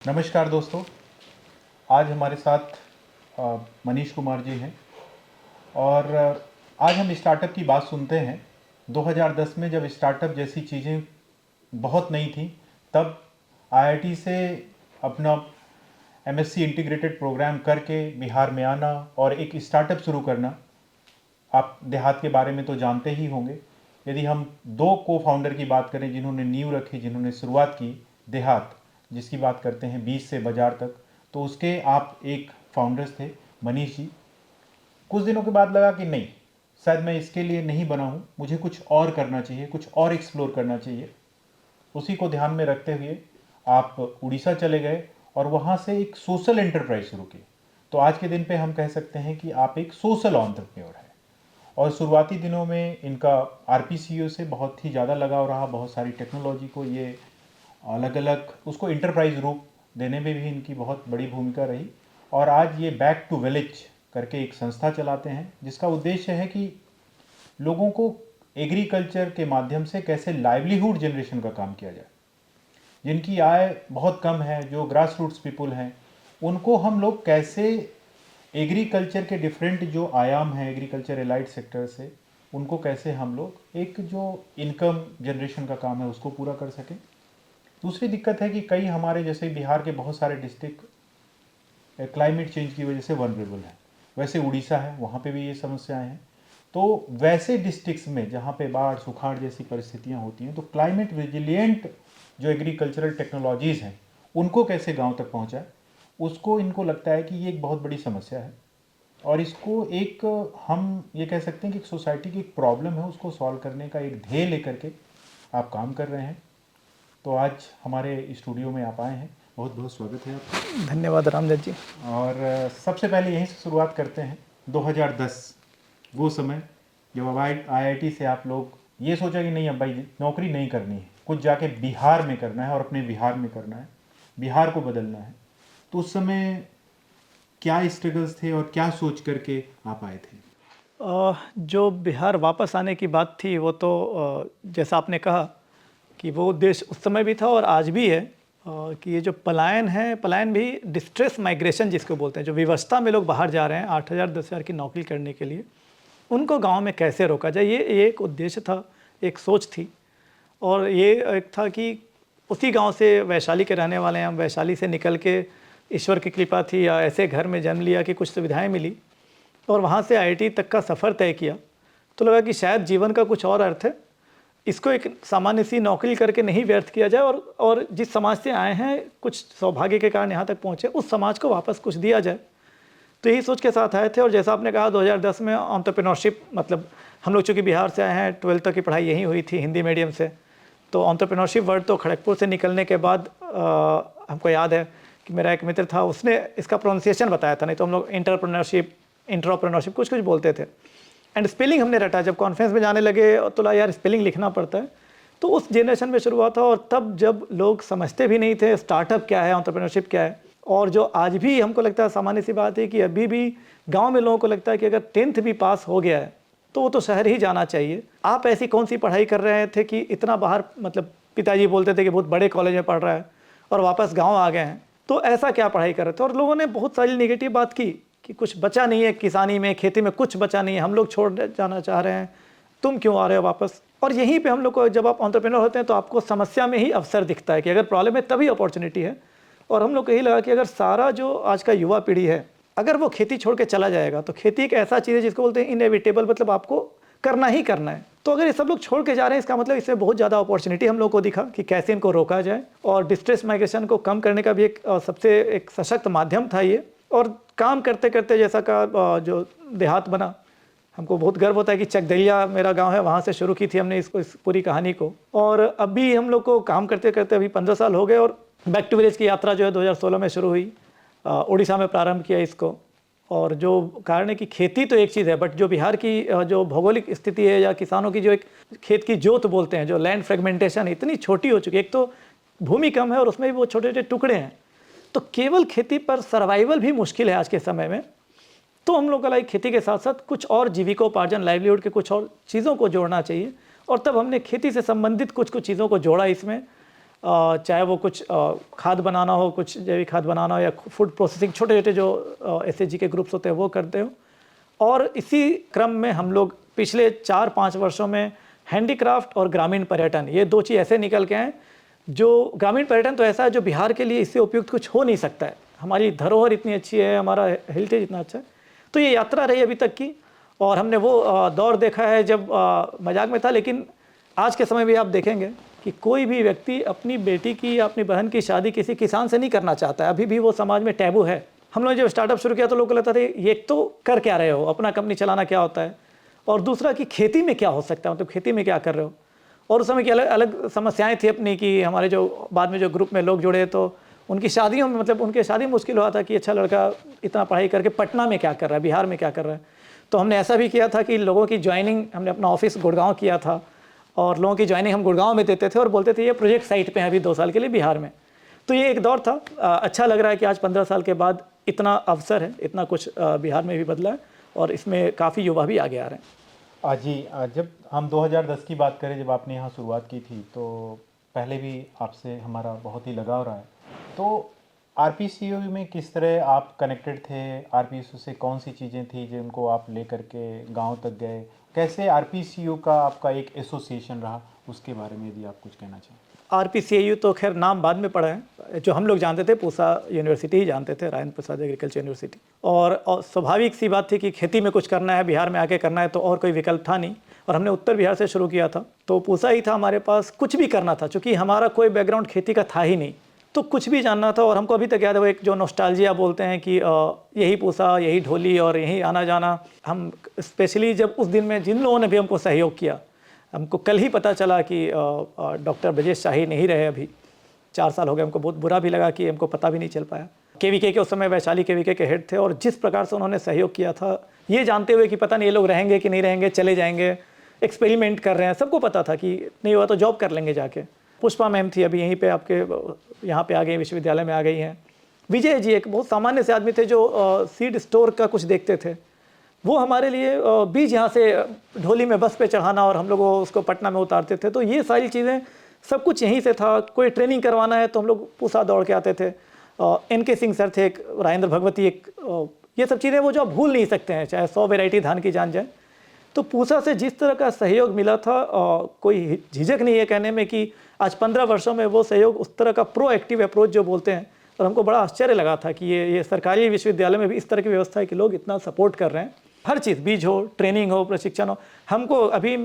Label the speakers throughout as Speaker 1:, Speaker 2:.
Speaker 1: नमस्कार दोस्तों। आज हमारे साथ मनीष कुमार जी हैं और आज हम स्टार्टअप की बात सुनते हैं। 2010 में जब स्टार्टअप जैसी चीज़ें बहुत नई थी, तब आईआईटी से अपना एमएससी इंटीग्रेटेड प्रोग्राम करके बिहार में आना और एक स्टार्टअप शुरू करना। आप देहात के बारे में तो जानते ही होंगे। यदि हम दो को फाउंडर की बात करें जिन्होंने नींव रखी, जिन्होंने शुरुआत की देहात, जिसकी बात करते हैं 20 से बाजार तक, तो उसके आप एक फाउंडर्स थे मनीष जी। कुछ दिनों के बाद लगा कि नहीं, शायद मैं इसके लिए नहीं बना हूँ, मुझे कुछ और करना चाहिए, कुछ और एक्सप्लोर करना चाहिए। उसी को ध्यान में रखते हुए आप उड़ीसा चले गए और वहाँ से एक सोशल एंटरप्राइज शुरू की। तो आज के दिन पे हम कह सकते हैं कि आप एक सोशल एंटरप्रेन्योर हैं। और शुरुआती दिनों में इनका आरपीसीओ से बहुत ही ज़्यादा लगाव रहा। बहुत सारी टेक्नोलॉजी को ये अलग अलग उसको इंटरप्राइज रूप देने में भी इनकी बहुत बड़ी भूमिका रही। और आज ये बैक टू विलेज करके एक संस्था चलाते हैं, जिसका उद्देश्य है कि लोगों को एग्रीकल्चर के माध्यम से कैसे लाइवलीहुड जनरेशन का काम किया जाए। जिनकी आय बहुत कम है, जो ग्रास रूट्स पीपुल हैं, उनको हम लोग कैसे एग्रीकल्चर के डिफरेंट जो आयाम हैं एग्रीकल्चर एलाइड सेक्टर से, उनको कैसे हम लोग एक जो इनकम जनरेशन का काम है उसको पूरा कर सकें। दूसरी दिक्कत है कि कई हमारे जैसे बिहार के बहुत सारे डिस्ट्रिक्ट क्लाइमेट चेंज की वजह से वनरेबल हैं। वैसे उड़ीसा है, वहाँ पे भी ये समस्याएं हैं। तो वैसे डिस्ट्रिक्ट्स में जहाँ पे बाढ़ सुखाड़ जैसी परिस्थितियाँ होती हैं, तो क्लाइमेट रेजिलिएंट जो एग्रीकल्चरल टेक्नोलॉजीज़ हैं उनको कैसे गांव तक पहुँचाए, उसको इनको लगता है कि ये एक बहुत बड़ी समस्या है। और इसको एक हम ये कह सकते हैं कि एक सोसाइटी की एक प्रॉब्लम है, उसको सॉल्व करने का एक ध्येय लेकर के आप काम कर रहे हैं। तो आज हमारे स्टूडियो में आप आए हैं, बहुत बहुत स्वागत है आपका।
Speaker 2: धन्यवाद रामजत जी।
Speaker 1: और सबसे पहले यहीं से शुरुआत करते हैं। 2010 वो समय जब अब आईआईटी से आप लोग ये सोचा कि नहीं अब भाई नौकरी नहीं करनी है, कुछ जाके बिहार में करना है और अपने बिहार में करना है, बिहार को बदलना है। तो उस समय क्या स्ट्रगल्स थे और क्या सोच करके आप आए थे?
Speaker 2: जो बिहार वापस आने की बात थी वो तो जैसा आपने कहा कि वो उद्देश्य उस समय भी था और आज भी है कि ये जो पलायन है, पलायन भी डिस्ट्रेस माइग्रेशन जिसको बोलते हैं, जो विवशता में लोग बाहर जा रहे हैं 8,000 10,000 की नौकरी करने के लिए, उनको गांव में कैसे रोका जाए, ये एक उद्देश्य था, एक सोच थी। और ये एक था कि उसी गांव से वैशाली के रहने वाले हैं हम, वैशाली से निकल के ईश्वर की कृपा थी या ऐसे घर में जन्म लिया कि कुछ सुविधाएं मिली और वहाँ से आईआईटी तक का सफ़र तय किया। तो लगा कि शायद जीवन का कुछ और अर्थ है, इसको एक सामान्य सी नौकरी करके नहीं व्यर्थ किया जाए और जिस समाज से आए हैं, कुछ सौभाग्य के कारण यहाँ तक पहुँचे, उस समाज को वापस कुछ दिया जाए। तो यही सोच के साथ आए थे। और जैसा आपने कहा 2010 में एंटरप्रेन्योरशिप, मतलब हम लोग चूँकि बिहार से आए हैं, 12th तक की पढ़ाई यहीं हुई थी हिंदी मीडियम से, तो एंटरप्रेन्योरशिप वर्ड तो खड़गपुर से निकलने के बाद हमको याद है कि मेरा एक मित्र था, उसने इसका प्रोनाउंसिएशन बताया था, नहीं तो हम लोग इंटरप्रेन्योरशिप कुछ कुछ बोलते थे। एंड स्पेलिंग हमने रटा, जब कॉन्फ्रेंस में जाने लगे तो ला यार स्पेलिंग लिखना पड़ता है। तो उस जनरेशन में शुरुआत था और तब जब लोग समझते भी नहीं थे स्टार्टअप क्या है, एंटरप्रेन्योरशिप क्या है। और जो आज भी हमको लगता है सामान्य सी बात है कि अभी भी गांव में लोगों को लगता है कि अगर 10th भी पास हो गया है तो वो तो शहर ही जाना चाहिए। आप ऐसी कौन सी पढ़ाई कर रहे थे कि इतना बाहर, मतलब पिताजी बोलते थे कि बहुत बड़े कॉलेज में पढ़ रहा है और वापस गाँव आ गए हैं, तो ऐसा क्या पढ़ाई कर रहे थे। और लोगों ने बहुत सारी नेगेटिव बात की कि कुछ बचा नहीं है किसानी में, खेती में कुछ बचा नहीं है, हम लोग छोड़ जाना चाह रहे हैं, तुम क्यों आ रहे हो वापस। और यहीं पे हम लोग को, जब आप एंटरप्रेन्योर होते हैं तो आपको समस्या में ही अवसर दिखता है कि अगर प्रॉब्लम है तभी अपॉर्चुनिटी है। और हम लोग को यही लगा कि अगर सारा जो आज का युवा पीढ़ी है, अगर वो खेती छोड़ के चला जाएगा, तो खेती एक ऐसा चीज़ है जिसको बोलते हैं इनएविटेबल, मतलब आपको करना ही करना है। तो अगर ये सब लोग छोड़ के जा रहे हैं, इसका मतलब इसमें बहुत ज़्यादा अपॉर्चुनिटी हम लोग को दिखा कि कैसे इनको रोका जाए। और डिस्ट्रेस माइग्रेशन को कम करने का भी एक सबसे एक सशक्त माध्यम था ये। और काम करते करते जैसा का जो देहात बना, हमको बहुत गर्व होता है कि चकदलिया मेरा गांव है, वहाँ से शुरू की थी हमने इस पूरी कहानी को। और अभी हम लोग को काम करते करते अभी 15 साल हो गए और बैक टू विलेज की यात्रा जो है 2016 में शुरू हुई, उड़ीसा में प्रारंभ किया इसको। और जो कारण है कि खेती तो एक चीज़ है, बट जो बिहार की जो भौगोलिक स्थिति है या किसानों की जो एक खेत की जोत बोलते हैं, जो लैंड फ्रेगमेंटेशन इतनी छोटी हो चुकी है, एक तो भूमि कम है और उसमें भी वो छोटे छोटे टुकड़े हैं, तो केवल खेती पर सर्वाइवल भी मुश्किल है आज के समय में। तो हम लोग का खेती के साथ साथ कुछ और जीविकोपार्जन, लाइवलीहुड के कुछ और चीज़ों को जोड़ना चाहिए। और तब हमने खेती से संबंधित कुछ कुछ चीज़ों को जोड़ा इसमें। चाहे वो कुछ खाद बनाना हो, कुछ जैविक खाद बनाना हो या फूड प्रोसेसिंग, छोटे छोटे जो एसएचजी के ग्रुप्स होते हैं वो करते हो। और इसी क्रम में हम लोग पिछले 4-5 वर्षों में हैंडीक्राफ्ट और ग्रामीण पर्यटन, ये दो चीज़ ऐसे निकल के हैं। जो ग्रामीण पर्यटन तो ऐसा है जो बिहार के लिए इससे उपयुक्त कुछ हो नहीं सकता है। हमारी धरोहर इतनी अच्छी है, हमारा हेरिटेज इतना अच्छा है। तो ये यात्रा रही अभी तक की, और हमने वो दौर देखा है जब मजाक में था, लेकिन आज के समय भी आप देखेंगे कि कोई भी व्यक्ति अपनी बेटी की या अपनी बहन की शादी किसी किसान से नहीं करना चाहता है। अभी भी वो समाज में टैबू है। हम लोग जब स्टार्टअप शुरू किया तो लोग को लगता था ये तो कर क्या रहे हो, अपना कंपनी चलाना क्या होता है, और दूसरा कि खेती में क्या हो सकता है, मतलब खेती में क्या कर रहे हो। और उस समय की अलग अलग समस्याएं थी अपनी, कि हमारे जो बाद में जो ग्रुप में लोग जुड़े तो उनकी शादियों में, मतलब उनके शादी में मुश्किल हुआ था कि अच्छा लड़का इतना पढ़ाई करके पटना में क्या कर रहा है, बिहार में क्या कर रहा है। तो हमने ऐसा भी किया था कि लोगों की ज्वाइनिंग, हमने अपना ऑफिस गुड़गांव किया था और लोगों की ज्वाइनिंग हम गुड़गांव में देते थे और बोलते थे ये प्रोजेक्ट साइट पे है अभी 2 साल के लिए बिहार में। तो ये एक दौर था। अच्छा लग रहा है कि आज 15 साल के बाद इतना अवसर है, इतना कुछ बिहार में भी बदला है और इसमें काफ़ी युवा भी आगे आ रहे हैं।
Speaker 1: जी, जब हम 2010 की बात करें, जब आपने यहाँ शुरुआत की थी, तो पहले भी आपसे हमारा बहुत ही लगाव रहा है। तो आरपीसीयू में किस तरह आप कनेक्टेड थे? आरपीसीयू से कौन सी चीज़ें थी जिनको आप लेकर के गांव तक गए? कैसे आरपीसीयू का आपका एक एसोसिएशन रहा, उसके बारे में यदि आप कुछ कहना चाहें।
Speaker 2: आरपीसीएयू तो खैर नाम बाद में पड़ा है, जो हम लोग जानते थे पूसा यूनिवर्सिटी ही जानते थे, राजेंद्र प्रसाद एग्रीकल्चर यूनिवर्सिटी। और स्वाभाविक सी बात थी कि खेती में कुछ करना है, बिहार में आके करना है, तो और कोई विकल्प था नहीं। और हमने उत्तर बिहार से शुरू किया था, तो पूसा ही था हमारे पास, कुछ भी करना था, चूँकि हमारा कोई बैकग्राउंड खेती का था ही नहीं, तो कुछ भी जानना था। और हमको अभी तक याद है वो एक जो नॉस्टैल्जिया बोलते हैं कि यही पूसा, यही ढोली और यही आना जाना। हम स्पेशली जब उस दिन में जिन लोगों ने भी हमको सहयोग किया, हमको कल ही पता चला कि डॉक्टर ब्रजेश शाही नहीं रहे, अभी 4 साल हो गए। हमको बहुत बुरा भी लगा कि हमको पता भी नहीं चल पाया। केवीके के उस समय वैशाली केवीके के हेड थे, और जिस प्रकार से उन्होंने सहयोग किया था, ये जानते हुए कि पता नहीं ये लोग रहेंगे कि नहीं रहेंगे, चले जाएंगे, एक्सपेरिमेंट कर रहे हैं, सबको पता था कि नहीं हुआ तो जॉब कर लेंगे जाके। पुष्पा मैम थी, अभी यहीं पे आपके यहाँ पे आ गई, विश्वविद्यालय में आ गई हैं। विजय जी एक बहुत सामान्य से आदमी थे जो सीड स्टोर का कुछ देखते थे, वो हमारे लिए बीज यहाँ से ढोली में बस पे चढ़ाना और हम लोग उसको पटना में उतारते थे। तो ये सारी चीज़ें सब कुछ यहीं से था। कोई ट्रेनिंग करवाना है तो हम लोग पूसा दौड़ के आते थे। NK सिंह सर थे, एक राजेंद्र भगवती, एक ये सब चीज़ें वो जो आप भूल नहीं सकते हैं, चाहे 100 वैरायटी धान की जान जाए। तो पूसा से जिस तरह का सहयोग मिला था, कोई झिझक नहीं है कहने में कि आज 15 वर्षों में वो सहयोग, उस तरह का प्रोएक्टिव अप्रोच जो बोलते हैं, और हमको बड़ा आश्चर्य लगा था कि ये सरकारी विश्वविद्यालय में भी इस तरह की व्यवस्था है कि लोग इतना सपोर्ट कर रहे हैं। हर चीज़, बीज हो, ट्रेनिंग हो, प्रशिक्षण हो। हमको अभी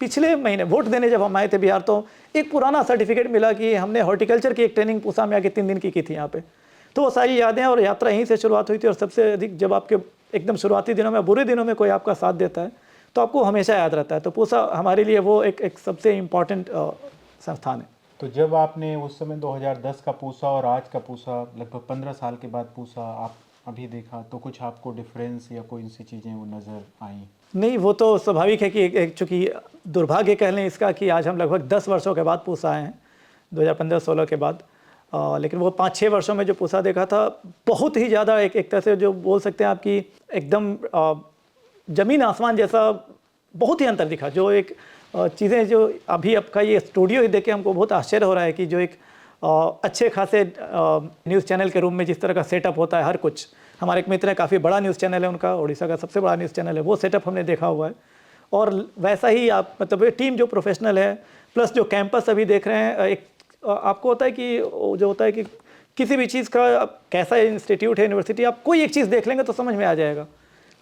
Speaker 2: पिछले महीने वोट देने जब हम आए थे बिहार, तो एक पुराना सर्टिफिकेट मिला कि हमने हॉर्टिकल्चर की एक ट्रेनिंग पूसा में आके 3 दिन की थी यहाँ पे। तो वो सारी यादें, और यात्रा यहीं से शुरुआत हुई थी। और सबसे अधिक जब आपके एकदम शुरुआती दिनों में, बुरे दिनों में कोई आपका साथ देता है तो आपको हमेशा याद रहता है। तो पूसा हमारे लिए वो एक सबसे इम्पॉर्टेंट संस्थान है।
Speaker 1: तो जब आपने उस समय 2010 का पूसा और आज का पूसा, लगभग 15 साल के बाद पूसा आप अभी देखा, तो कुछ आपको डिफरेंस या कोई सी चीज़ें वो नज़र आई?
Speaker 2: नहीं, वो तो स्वाभाविक है कि चूँकि दुर्भाग्य कह लें इसका कि आज हम लगभग 10 वर्षों के बाद पूसा आए हैं, 2015-16 के बाद। लेकिन वो 5-6 वर्षों में जो पूसा देखा था, बहुत ही ज़्यादा एक तरह से जो बोल सकते हैं आपकी एकदम ज़मीन आसमान जैसा बहुत ही अंतर दिखा। जो एक चीज़ें जो अभी आपका ये स्टूडियो ही देख के हमको बहुत आश्चर्य हो रहा है कि जो एक अच्छे खासे न्यूज़ चैनल के रूम में जिस तरह का सेटअप होता है, हर कुछ। हमारे एक मित्र है, काफ़ी बड़ा न्यूज़ चैनल है उनका, उड़ीसा का सबसे बड़ा न्यूज़ चैनल है, वो सेटअप हमने देखा हुआ है। और वैसा ही आप, मतलब ये टीम जो प्रोफेशनल है, प्लस जो कैंपस अभी देख रहे हैं, एक आपको होता है कि जो होता है कि किसी भी चीज़ का कैसा इंस्टीट्यूट है, यूनिवर्सिटी, आप कोई एक चीज़ देख लेंगे तो समझ में आ जाएगा।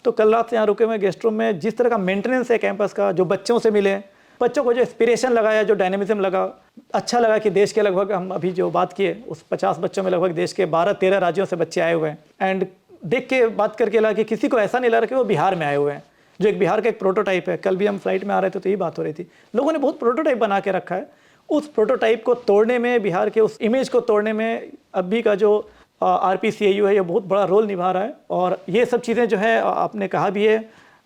Speaker 2: तो कल रात से यहाँ रुके हुए गेस्ट रूम में, जिस तरह का मेंटेनेंस है कैंपस का, जो बच्चों से मिले, बच्चों को जो इंस्पिरेशन लगा या जो डायनेमिज्म लगा, अच्छा लगा कि देश के लगभग, हम अभी जो बात किए उस 50 बच्चों में लगभग देश के 12-13 राज्यों से बच्चे आए हुए हैं। एंड देख के बात करके लगा कि किसी को ऐसा नहीं लग रहा कि वो बिहार में आए हुए हैं, जो एक बिहार का एक प्रोटोटाइप है। कल भी हम फ्लाइट में आ रहे थे तो यही बात हो रही थी, लोगों ने बहुत प्रोटोटाइप बना के रखा है। उस प्रोटोटाइप को तोड़ने में, बिहार के उस इमेज को तोड़ने में अभी का जो आरपीसीएयू है, ये बहुत बड़ा रोल निभा रहा है। और ये सब चीज़ें जो है, आपने कहा भी है,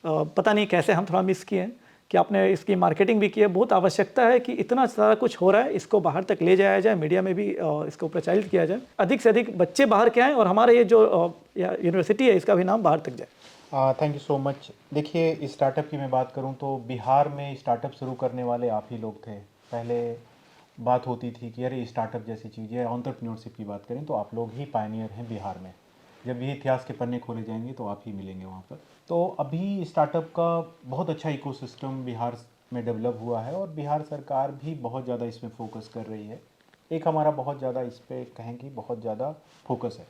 Speaker 2: पता नहीं कैसे हम थोड़ा मिस किए हैं कि आपने इसकी मार्केटिंग भी की है। बहुत आवश्यकता है कि इतना सारा कुछ हो रहा है, इसको बाहर तक ले जाया जाए, मीडिया में भी इसको प्रचारित किया जाए, अधिक से अधिक बच्चे बाहर के आएँ और हमारे ये जो यूनिवर्सिटी है इसका भी नाम बाहर तक जाए।
Speaker 1: Thank you so much. देखिए, स्टार्टअप की मैं बात करूं तो बिहार में स्टार्टअप शुरू करने वाले आप ही लोग थे। पहले बात होती थी कि अरे स्टार्टअप जैसी चीज़ें, एंटरप्रेन्योरशिप की बात करें तो आप लोग ही पायनियर हैं बिहार में। जब भी इतिहास के पन्ने खोले जाएंगे तो आप ही मिलेंगे वहाँ पर। तो अभी स्टार्टअप का बहुत अच्छा इकोसिस्टम बिहार में डेवलप हुआ है और बिहार सरकार भी बहुत ज़्यादा इसमें फोकस कर रही है। एक हमारा बहुत ज़्यादा इस पर कहें कि बहुत ज़्यादा फोकस है।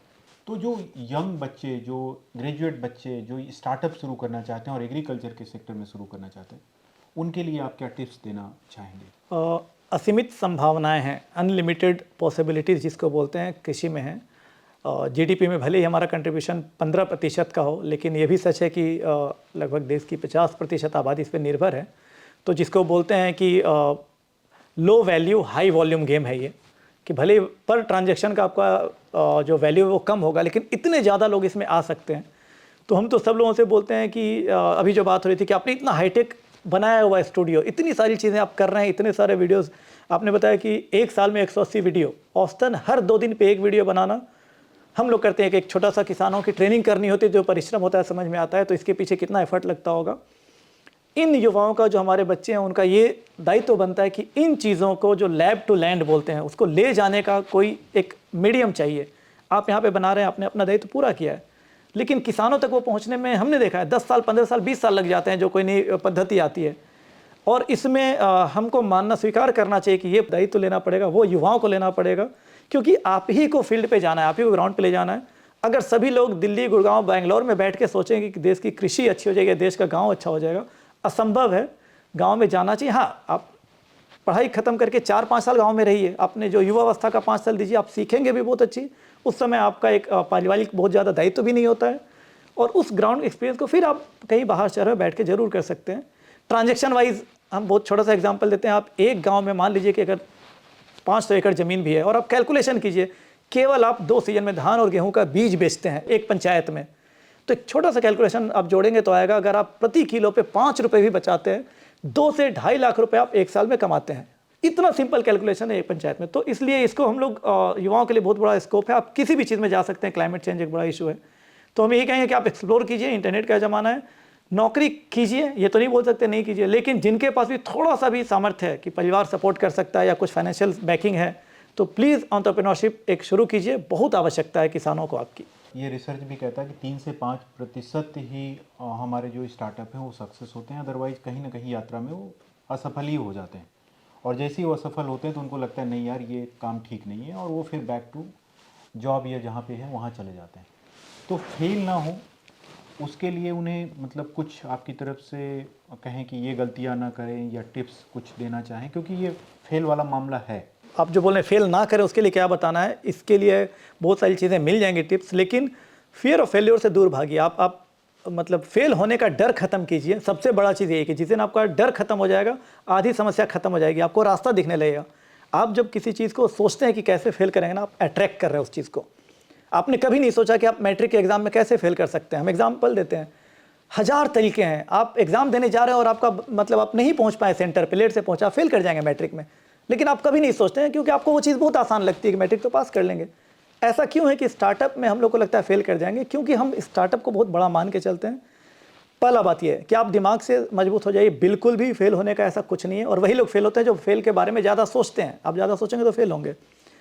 Speaker 1: तो जो यंग बच्चे, जो ग्रेजुएट बच्चे जो स्टार्टअप शुरू करना चाहते हैं और एग्रीकल्चर के सेक्टर में शुरू करना चाहते हैं, उनके लिए आप क्या टिप्स देना चाहेंगे?
Speaker 2: असीमित संभावनाएं हैं, अनलिमिटेड पॉसिबिलिटीज़ जिसको बोलते हैं, कृषि में हैं। जीडीपी में भले ही हमारा कंट्रीब्यूशन 15% का हो, लेकिन ये भी सच है कि लगभग देश की 50% आबादी इस पर निर्भर है। तो जिसको बोलते हैं कि low value high volume game है ये, कि भले ही पर ट्रांजैक्शन का आपका जो वैल्यू है वो कम होगा, लेकिन इतने ज़्यादा लोग इसमें आ सकते हैं। तो हम तो सब लोगों से बोलते हैं कि अभी जो बात हो रही थी कि आपने इतना हाईटेक बनाया हुआ स्टूडियो, इतनी सारी चीज़ें आप कर रहे हैं, इतने सारे वीडियोस आपने बताया कि एक साल में 180 वीडियो, औसतन हर 2 दिन पे एक वीडियो बनाना हम लोग करते हैं। कि एक छोटा सा किसानों की ट्रेनिंग करनी होती है, जो परिश्रम होता है समझ में आता है, तो इसके पीछे कितना एफर्ट लगता होगा। इन युवाओं का, जो हमारे बच्चे हैं, उनका ये दायित्व बनता है कि इन चीज़ों को, जो लैब टू लैंड बोलते हैं, उसको ले जाने का कोई एक मीडियम चाहिए। आप यहाँ पे बना रहे हैं, आपने अपना दायित्व पूरा किया है, लेकिन किसानों तक वो पहुँचने में हमने देखा है 10 साल, 15 साल, 20 साल लग जाते हैं जो कोई नई पद्धति आती है। और इसमें हमको मानना, स्वीकार करना चाहिए कि ये दायित्व लेना पड़ेगा, वो युवाओं को लेना पड़ेगा, क्योंकि आप ही को फील्ड पे जाना है, आप ही को ग्राउंड पे ले जाना है। अगर सभी लोग दिल्ली, गुड़गांव, बैंगलोर में बैठ के सोचेंगे कि देश की कृषि अच्छी हो जाएगी, देश का गांव अच्छा हो जाएगा, असंभव है। गांव में जाना चाहिए। हाँ, आप पढ़ाई खत्म करके 4-5 साल गांव में रहिए, आपने जो युवावस्था का 5 साल दीजिए, आप सीखेंगे भी बहुत अच्छी। उस समय आपका एक पारिवारिक बहुत ज़्यादा दायित्व भी नहीं होता है, और उस ग्राउंड एक्सपीरियंस को फिर आप कहीं बाहर शहर में बैठ के जरूर कर सकते हैं। ट्रांजेक्शन वाइज हम बहुत छोटा सा एग्जाम्पल देते हैं। आप एक गाँव में मान लीजिए कि अगर 500 एकड़ ज़मीन भी है, और आप कैलकुलेशन कीजिए, केवल आप 2 सीजन में धान और गेहूं का बीज बेचते हैं एक पंचायत में, तो एक छोटा सा कैलकुलेशन आप जोड़ेंगे तो आएगा, अगर आप प्रति किलो पे 5 रुपये भी बचाते हैं, 2 से 2.5 लाख रुपए आप एक साल में कमाते हैं। इतना सिंपल कैलकुलेशन है एक पंचायत में। तो इसलिए इसको हम लोग, युवाओं के लिए बहुत बड़ा स्कोप है, आप किसी भी चीज़ में जा सकते हैं। क्लाइमेट चेंज एक बड़ा इशू है, तो हम यही कहेंगे कि आप एक्सप्लोर कीजिए, इंटरनेट का ज़माना है, नौकरी कीजिए, ये तो नहीं बोल सकते नहीं कीजिए, लेकिन जिनके पास भी थोड़ा सा भी सामर्थ्य है कि परिवार सपोर्ट कर सकता है या कुछ फाइनेंशियल बैकिंग है, तो प्लीज़ एंटरप्रेन्योरशिप एक शुरू कीजिए। बहुत आवश्यकता है किसानों को आपकी।
Speaker 1: ये रिसर्च भी कहता है कि 3 से 5% ही हमारे जो स्टार्टअप हैं वो सक्सेस होते हैं, अदरवाइज कहीं ना कहीं यात्रा में वो असफल ही हो जाते हैं। और जैसे ही वो असफल होते हैं तो उनको लगता है नहीं यार ये काम ठीक नहीं है, और वो फिर बैक टू जॉब या जहाँ पे है वहाँ चले जाते हैं। तो फेल ना हो उसके लिए उन्हें मतलब कुछ आपकी तरफ से कहें कि ये गलतियाँ ना करें, या टिप्स कुछ देना चाहें, क्योंकि ये फेल वाला मामला है।
Speaker 2: आप जो बोल रहे हैं फेल ना करें, उसके लिए क्या बताना है? इसके लिए बहुत सारी चीज़ें मिल जाएंगी टिप्स, लेकिन फियर ऑफ फेल्योर से दूर भागिए। आप मतलब फेल होने का डर खत्म कीजिए। सबसे बड़ा चीज़ ये कि जिस दिन आपका डर खत्म हो जाएगा, आधी समस्या खत्म हो जाएगी, आपको रास्ता दिखने लगेगा। आप जब किसी चीज़ को सोचते हैं कि कैसे फेल करेंगे ना, आप अट्रैक्ट कर रहे हैं उस चीज़ को। आपने कभी नहीं सोचा कि आप मैट्रिक के एग्ज़ाम में कैसे फेल कर सकते हैं। हम एग्जाम्पल देते हैं, 1000 तरीके हैं। आप एग्ज़ाम देने जा रहे हैं और आपका मतलब आप नहीं पहुंच पाए सेंटर पे, लेट से पहुंचा, फेल कर जाएंगे मैट्रिक में। लेकिन आप कभी नहीं सोचते हैं, क्योंकि आपको वो चीज़ बहुत आसान लगती है कि मैट्रिक तो पास कर लेंगे। ऐसा क्यों है कि स्टार्टअप में हम लोग को लगता है फेल कर जाएंगे? क्योंकि हम स्टार्टअप को बहुत बड़ा मान के चलते हैं। पहला बात यह है कि आप दिमाग से मजबूत हो जाइए, बिल्कुल भी फेल होने का ऐसा कुछ नहीं है। और वही लोग फेल होते हैं जो फेल के बारे में ज़्यादा सोचते हैं। आप ज़्यादा सोचेंगे तो फेल होंगे।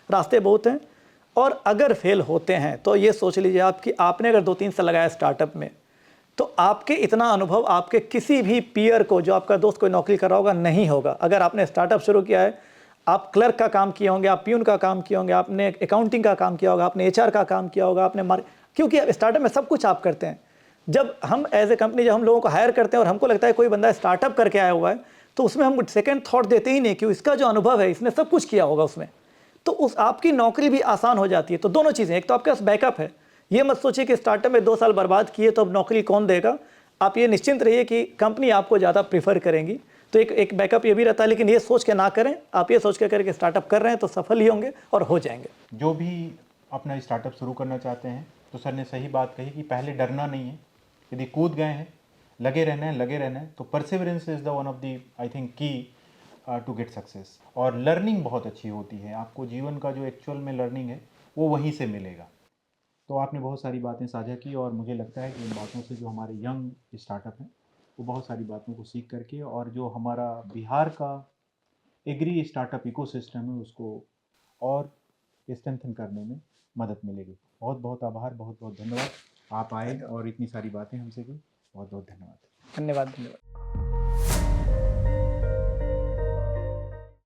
Speaker 2: रास्ते बहुत हैं, और अगर फेल होते हैं तो ये सोच लीजिए आप कि आपने अगर 2-3 साल लगाया स्टार्टअप में, तो आपके इतना अनुभव आपके किसी भी पीयर को, जो आपका दोस्त कोई नौकरी कर रहा होगा, नहीं होगा। अगर आपने स्टार्टअप शुरू किया है, आप क्लर्क का काम किए होंगे, आप प्यून का काम किए होंगे, आपने अकाउंटिंग का काम किया होगा, आपने एचआर का काम किया होगा, आपने क्योंकि स्टार्टअप में सब कुछ आप करते हैं। जब हम एज ए कंपनी, जब हम लोगों को हायर करते हैं और हमको लगता है कोई बंदा स्टार्टअप करके आया हुआ है, तो उसमें हम सेकंड थॉट देते ही नहीं कि इसका जो अनुभव है, इसने सब कुछ किया होगा उसमें, तो उस आपकी नौकरी भी आसान हो जाती है। तो दोनों चीज़ें, एक तो आपके पास बैकअप है। ये मत सोचिए कि स्टार्टअप में 2 साल बर्बाद किए तो अब नौकरी कौन देगा। आप ये निश्चिंत रहिए कि कंपनी आपको ज़्यादा प्रीफर करेंगी। तो एक बैकअप ये भी रहता है, लेकिन ये सोच के ना करें। आप ये सोच के करें कि स्टार्टअप कर रहे हैं तो सफल ही होंगे और हो जाएंगे।
Speaker 1: जो भी अपना स्टार्टअप शुरू करना चाहते हैं, तो सर ने सही बात कही कि पहले डरना नहीं है। यदि कूद गए हैं, लगे रहना है, तो perseverance is the one of the I think की टू गेट सक्सेस। और लर्निंग बहुत अच्छी होती है, आपको जीवन का जो एक्चुअल में लर्निंग है वो वहीं से मिलेगा। तो आपने बहुत सारी बातें साझा की, और मुझे लगता है कि इन बातों से जो हमारे यंग स्टार्टअप हैं वो बहुत सारी बातों को सीख करके, और जो हमारा बिहार का एग्री स्टार्टअप इकोसिस्टम है उसको और स्ट्रेंथन करने में मदद मिलेगी। बहुत बहुत आभार, बहुत बहुत धन्यवाद। आप आए और इतनी सारी बातें हमसे की, बहुत बहुत धन्यवाद।
Speaker 2: धन्यवाद धन्यवाद।